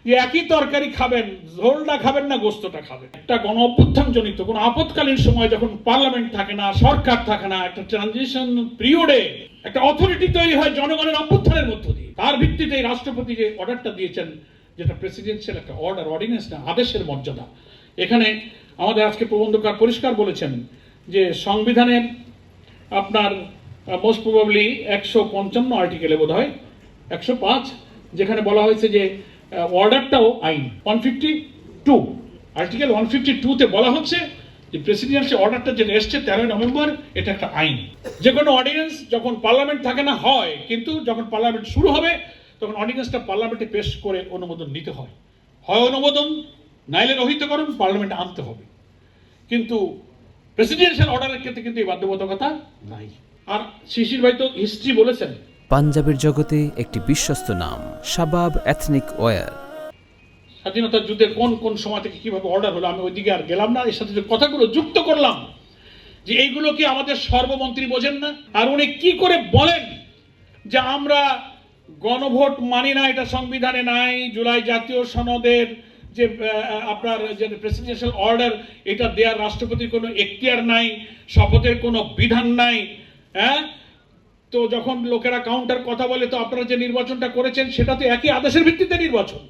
যে একই তরকারি খাবেন, ঝোলটা খাবেন না গোস্তটা খাবেন। একটা গণ অভ্যুত্থান জনিত কোন আপৎকালীন সময় যখন পার্লামেন্ট থাকে না, সরকার থাকে না, একটা ট্রানজিশন পিরিয়ডে একটা অথরিটি তৈরি হয় জনগণের অভ্যুত্থানের মধ্য দিয়ে। তার ভিত্তিতে রাষ্ট্রপতি যে অর্ডারটা দিয়েছেন, যেটা প্রেসিডেন্সিয়াল একটা অর্ডার, অর্ডিন্যান্স না, আদেশের মর্যাদা। এখানে আমাদের আজকে প্রবন্ধকার পরিষ্কার বলেছেন যে সংবিধানের আপনার মোস্ট প্রবাবলি 155 আর্টিকেলে বোধ হয় 105, যেখানে বলা হয়েছে যে অর্ডারটাও আইন। 152 আর্টিকেল 152-তে বলা হচ্ছে যে প্রেসিডেন্সিয়াল অর্ডারটা যেটা এসছে 13 নভেম্বর, এটা একটা আইন। যে কোনো অর্ডিন্যান্স যখন পার্লামেন্ট থাকে না হয়, কিন্তু যখন পার্লামেন্ট শুরু হবে তখন অর্ডিন্যান্সটা পার্লামেন্টে পেশ করে অনুমোদন নিতে হয়। হয় অনুমোদন, নাইলে রহিতকরণ পার্লামেন্টে আনতে হবে। কিন্তু প্রেসিডেন্সিয়াল অর্ডারের ক্ষেত্রে কিন্তু এই বাধ্যবাধকতা নাই। আর শিশির ভাই তো হিস্ট্রি বলেছেন। পাঞ্জাবের জগতে একটি বিশ্বস্ত নাম শাবাব এথনিক ওয়্যার। স্বাধীনতার যুদ্ধের কোন কোন সময় থেকে কিভাবে অর্ডার হলো আমি ওইদিকে আর গেলাম না। এর সাথে যে কথাগুলো যুক্ত করলাম যে এইগুলো কি আমাদের সর্বমন্ত্রী বোঝেন না? আর উনি কি করে বলেন যে আমরা গণভোট মানি না, এটা সংবিধানে নাই, জুলাই জাতীয় সনদের যে আপনার যে প্রেসিডেন্সিয়াল অর্ডার, এটা দেওয়ার রাষ্ট্রপতির কোনো এখতিয়ার নাই, শপথের কোনো বিধান নাই। হ্যাঁ, তো যখন লোকেরা কাউন্টার কথা বলে, তো আপনারা যে নির্বাচনটা করেছেন সেটা তো একই আদেশের ভিত্তিতে নির্বাচন।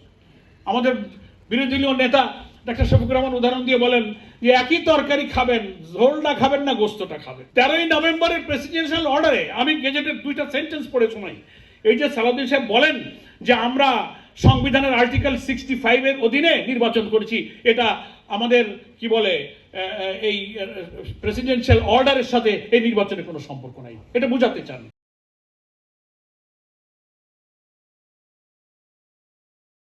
আমাদের বিরোধী দলীয় নেতা ডাক্তার শফিকুর রহমান উদাহরণ দিয়ে বলেন যে একই তরকারি খাবেন, ঝোলটা খাবেন না গোস্তটা খাবেন। 13 নভেম্বরের প্রেসিডেন্সিয়াল অর্ডারে আমি গেজেটের 2টা সেন্টেন্স পড়ে শোনাই। এই যে সালাউদ্দিন সাহেব বলেন যে আমরা সংবিধানের আর্টিকেল 65 এর অধীনে নির্বাচন করেছি, এটা আমাদের কি বলে এই প্রেসিডেন্সিয়াল অর্ডারের সাথে এই নির্বাচনের কোনো সম্পর্ক নাই, এটা বোঝাতে চান।